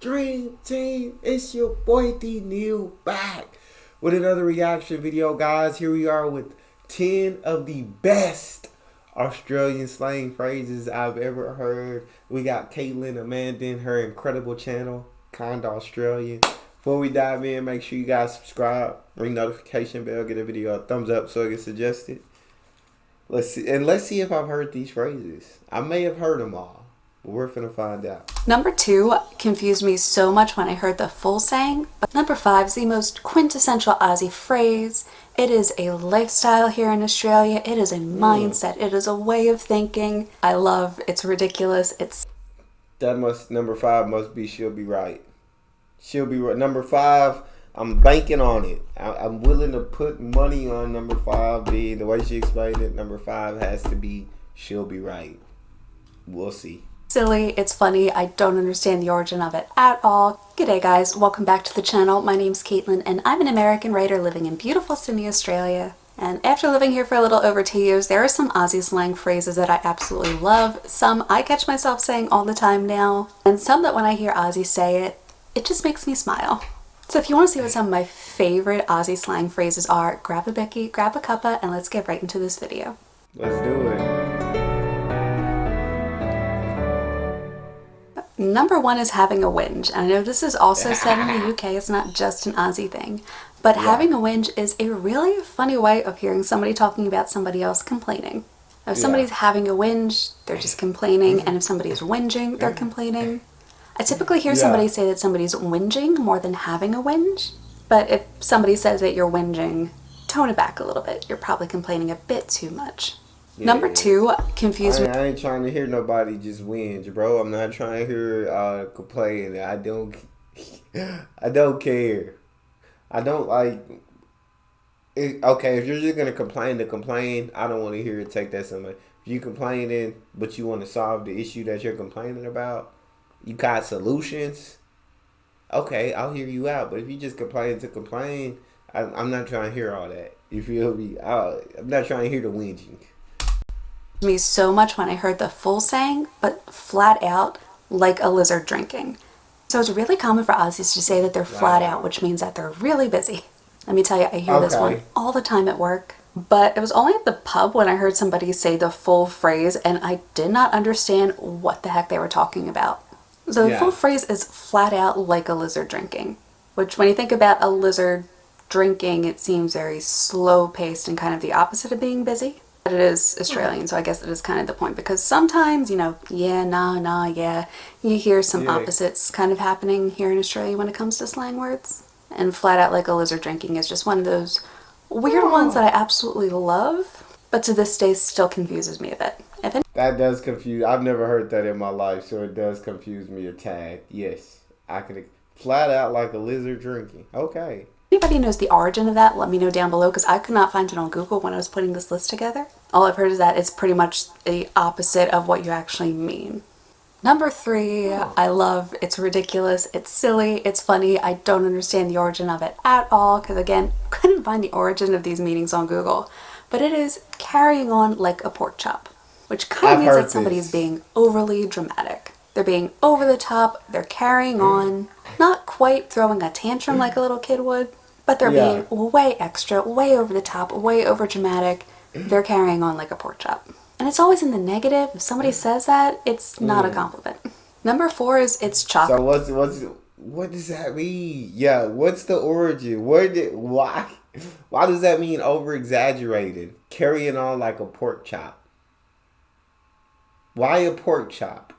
Dream Team, it's your boy D Neal back with another reaction video, guys. Here we are with 10 of the best Australian slang phrases I've ever heard. We got Caitlin Amanda in her incredible channel, Kinda Australian. Before we dive in, make sure you guys subscribe, ring notification bell, get a video a thumbs up so it gets suggested. Let's see if I've heard these phrases. I may have heard them all. We're finna find out. Number 2 confused me so much when I heard the full saying, but number 5 is the most quintessential Aussie phrase. It is a lifestyle here in Australia. It is a mindset. It is a way of thinking. I love. It's ridiculous. Number 5 must be she'll be right. She'll be right. Number 5, I'm banking on it. I'm willing to put money on number 5 being the way she explained it. Number 5 has to be she'll be right. We'll see. Silly, it's funny, I don't understand the origin of it at all. G'day guys, welcome back to the channel. My name's Caitlin and I'm an American writer living in beautiful Sydney, Australia. And after living here for a little over 2 years, there are some Aussie slang phrases that I absolutely love. Some I catch myself saying all the time now, and some that when I hear Aussie say it, it just makes me smile. So if you want to see what some of my favorite Aussie slang phrases are, grab a Becky, grab a cuppa, and let's get right into this video. Let's do it. Number 1 is having a whinge. And I know this is also said in the UK, it's not just an Aussie thing. But having a whinge is a really funny way of hearing somebody talking about somebody else complaining. If somebody's having a whinge, they're just complaining. And if somebody's whinging, they're complaining. I typically hear somebody say that somebody's whinging more than having a whinge. But if somebody says that you're whinging, tone it back a little bit. You're probably complaining a bit too much. Number 2, confused me. I ain't trying to hear nobody just whinge, bro. I'm not trying to hear complain. I don't care. I don't like it. Okay, if you're just gonna complain to complain, I don't want to hear it take that somewhere. If you complaining, but you want to solve the issue that you're complaining about, you got solutions. Okay, I'll hear you out. But if you just complain to complain, I'm not trying to hear all that. You feel me? I'm not trying to hear the whinging. Me so much when I heard the full saying, but flat out like a lizard drinking. So it's really common for Aussies to say that they're flat out, which means that they're really busy. Let me tell you, I hear this one all the time at work. But it was only at the pub when I heard somebody say the full phrase and I did not understand what the heck they were talking about. So the full phrase is flat out like a lizard drinking, which when you think about a lizard drinking, it seems very slow paced and kind of the opposite of being busy. But it is Australian, so I guess that is kind of the point, because sometimes, you know, you hear some opposites kind of happening here in Australia when it comes to slang words. And flat out like a lizard drinking is just one of those weird ones that I absolutely love, but to this day still confuses me a bit. That does confuse. I've never heard that in my life, so it does confuse me a tad. Yes, I could flat out like a lizard drinking. Okay. Anybody knows the origin of that, let me know down below, because I could not find it on Google when I was putting this list together. All I've heard is that it's pretty much the opposite of what you actually mean. Number 3, I love. It's ridiculous, it's silly, it's funny. I don't understand the origin of it at all, because again, couldn't find the origin of these meanings on Google. But it is carrying on like a pork chop, which kind of means that somebody is being overly dramatic. They're being over the top, they're carrying on, not quite throwing a tantrum like a little kid would, but they're being way extra, way over the top, way over dramatic. They're carrying on like a pork chop. And it's always in the negative. If somebody says that, it's not a compliment. Number 4 is it's chocolate. So what does that mean? Yeah, what's the origin? Why does that mean over exaggerated? Carrying on like a pork chop. Why a pork chop?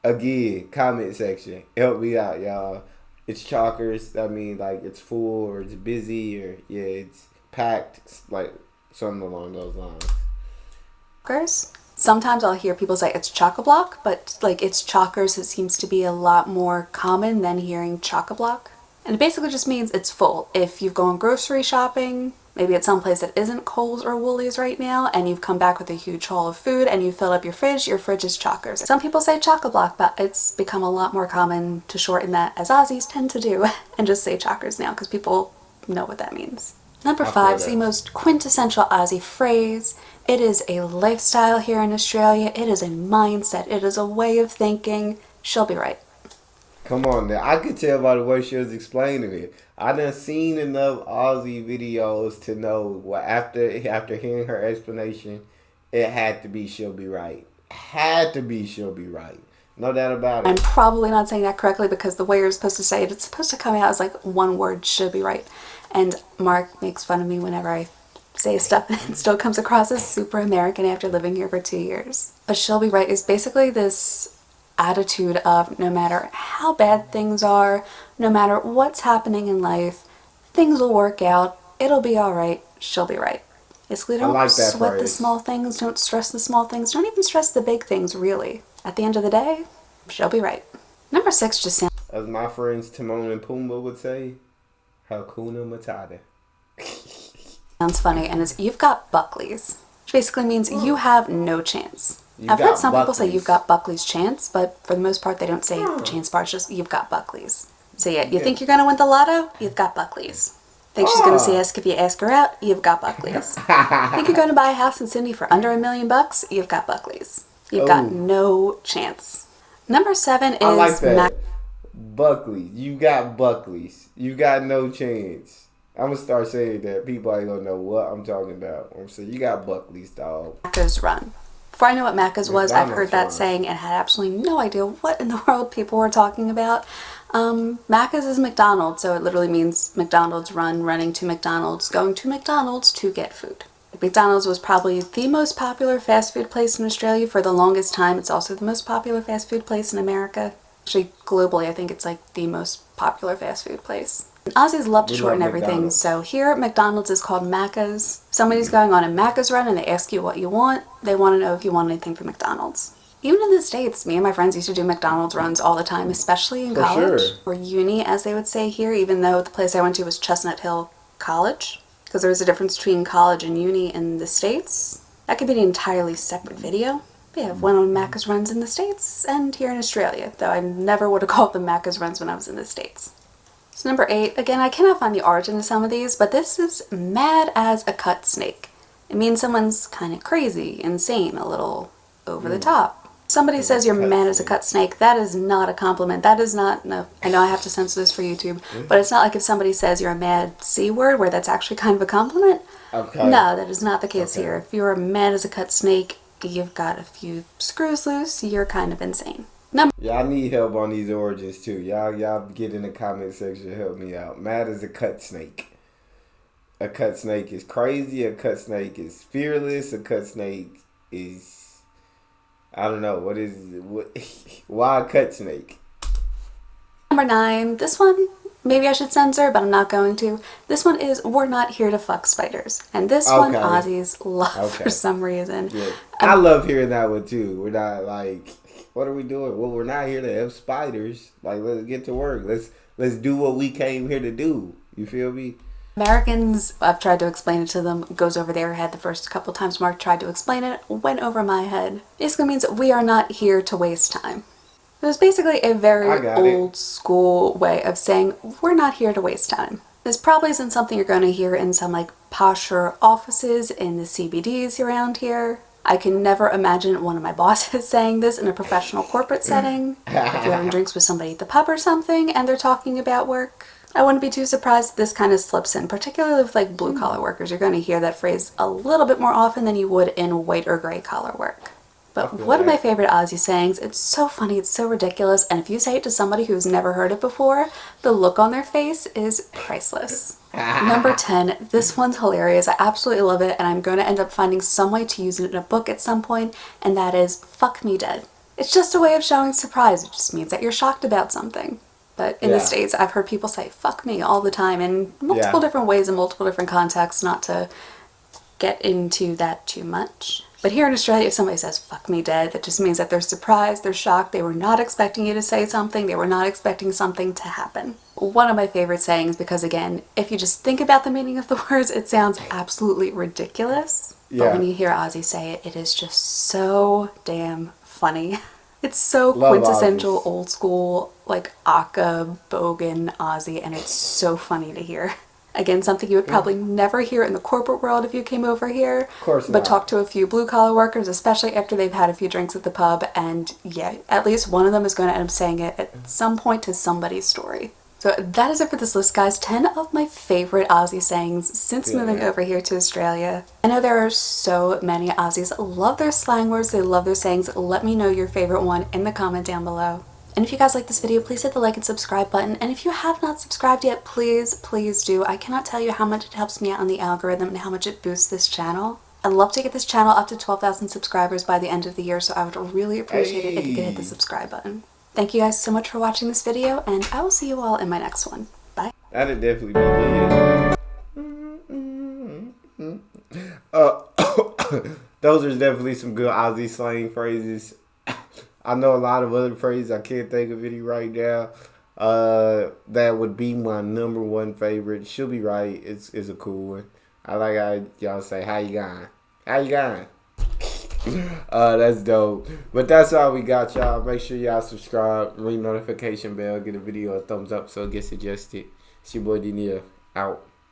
Again, comment section. Help me out, y'all. It's chalkers. I mean, like, it's full or it's busy or, it's packed. Like, something along those lines. Sometimes I'll hear people say it's chock-a-block, but, like, it's chalkers. It seems to be a lot more common than hearing chock-a-block. And it basically just means it's full. If you've gone grocery shopping, maybe at some place that isn't Kohl's or Woolies right now, and you've come back with a huge haul of food and you fill up your fridge is chockers. Some people say chock-a-block, but it's become a lot more common to shorten that, as Aussies tend to do, and just say chockers now, because people know what that means. Number 5 is the most quintessential Aussie phrase. It is a lifestyle here in Australia. It is a mindset. It is a way of thinking. She'll be right. Come on now. I could tell by the way she was explaining it. I done seen enough Aussie videos to know what after hearing her explanation, it had to be she'll be right. Had to be she'll be right. No doubt about I'm it. probably not saying that correctly because the way you're supposed to say it, it's supposed to come out as like one word, should be right. And Mark makes fun of me whenever I say stuff and it still comes across as super American after living here for 2 years. But she'll be right is basically this attitude of no matter how bad things are, no matter what's happening in life, things will work out, it'll be alright, she'll be right. Basically, I don't like that sweat the phrase. small things, don't stress the small things, don't even stress the big things, really. At the end of the day, she'll be right. Number 6 just As my friends Timon and Pumbaa would say, Hakuna Matata. sounds funny, and it's you've got Buckley's, which basically means you have no chance. You I've heard got some people say Buckley's. you've got Buckley's chance, but for the most part, they don't say the chance part. It's just you've got Buckley's. So yeah, you think you're gonna win the lotto? You've got Buckley's. Think she's gonna say yes if you ask her out? You've got Buckley's. Think you're gonna buy a house in Sydney for under $1 million? You've got Buckley's. You've got no chance. Number 7 is I like that. Buckley's. You got Buckley's. You got no chance. I'm gonna start saying that. People ain't gonna know what I'm talking about. I'm saying you got Buckley's, dog. Macca's Run. Before I knew what Macca's was, I've heard that Run. saying and had absolutely no idea what in the world people were talking about. Macca's is McDonald's, so it literally means McDonald's run, running to McDonald's, going to McDonald's to get food. McDonald's was probably the most popular fast food place in Australia for the longest time. It's also the most popular fast food place in America. Actually, globally, I think it's like the most popular fast food place. Aussies love to shorten everything, McDonald's. so here McDonald's is called Macca's. Somebody's going on a Macca's run and they ask you what you want. They want to know if you want anything from McDonald's. Even in the States, me and my friends used to do McDonald's runs all the time, especially in college, or uni as they would say here, even though the place I went to was Chestnut Hill College, because there was a difference between college and uni in the States. That could be an entirely separate video. But yeah, I've went on Macca's runs in the States and here in Australia, though I never would have called them Macca's runs when I was in the States. So number 8, again, I cannot find the origin of some of these, but this is mad as a cut snake. It means someone's kind of crazy, insane, a little over the top. Somebody says you're mad as a cut snake, that is not a compliment. That is not, no, I know I have to censor this for YouTube, but it's not like if somebody says you're a mad C word where that's actually kind of a compliment. Okay. No, that is not the case here. If you're mad as a cut snake, you've got a few screws loose, you're kind of insane. Y'all need help on these origins too. Y'all get in the comment section to help me out. Mad as a cut snake. A cut snake is crazy. A cut snake is fearless. A cut snake is, I don't know, why a cut snake? Number 9, this one, maybe I should censor, but I'm not going to. This one is We're Not Here to Fuck Spiders. And this one Aussies love for some reason. Yeah. I love hearing that one too. We're not like, what are we doing? Well, we're not here to have spiders. Like, let's get to work. Let's do what we came here to do. You feel me? Americans, I've tried to explain it to them, goes over their head the first couple times Mark tried to explain it, went over my head. Basically means we are not here to waste time. It was basically a very old school way of saying we're not here to waste time. This probably isn't something you're going to hear in some like posher offices in the CBDs around here. I can never imagine one of my bosses saying this in a professional corporate setting. If you're having drinks with somebody at the pub or something and they're talking about work, I wouldn't be too surprised if this kind of slips in, particularly with like blue collar workers. You're going to hear that phrase a little bit more often than you would in white or gray collar work. But one of my favorite Aussie sayings, it's so funny, it's so ridiculous, and if you say it to somebody who's never heard it before, the look on their face is priceless. Number 10, this one's hilarious. I absolutely love it, and I'm going to end up finding some way to use it in a book at some point, and that is, fuck me dead. It's just a way of showing surprise. It just means that you're shocked about something. But in the States, I've heard people say, fuck me, all the time, in multiple different ways, in multiple different contexts, not to get into that too much. But here in Australia, if somebody says, fuck me dead, that just means that they're surprised, they're shocked, they were not expecting you to say something, they were not expecting something to happen. One of my favorite sayings, because again, if you just think about the meaning of the words, it sounds absolutely ridiculous. But when you hear Aussie say it, it is just so damn funny. It's so quintessential, old school, like Aka, Bogan, Aussie, and it's so funny to hear. Again, something you would probably never hear in the corporate world if you came over here. Of course But not. talk to a few blue-collar workers, especially after they've had a few drinks at the pub, and yeah, at least one of them is going to end up saying it at some point to somebody's story. So that is it for this list, guys. 10 of my favorite Aussie sayings since moving over here to Australia. I know there are so many Aussies love their slang words, they love their sayings. Let me know your favorite one in the comment down below. And if you guys like this video, please hit the like and subscribe button. And if you have not subscribed yet, please, please do. I cannot tell you how much it helps me out on the algorithm and how much it boosts this channel. I'd love to get this channel up to 12,000 subscribers by the end of the year, so I would really appreciate it if you could hit the subscribe button. Thank you guys so much for watching this video, and I will see you all in my next one. Bye. That'd definitely be good. Those are definitely some good Aussie slang phrases. I know a lot of other phrases I can't think of any right now. That would be my number one favorite. She'll be right. It's a cool one. I like how y'all say, how you going? How you going? That's dope. But that's all we got, y'all. Make sure y'all subscribe, ring notification bell, get a video a thumbs up so it gets suggested. It's your boy Neal. Out.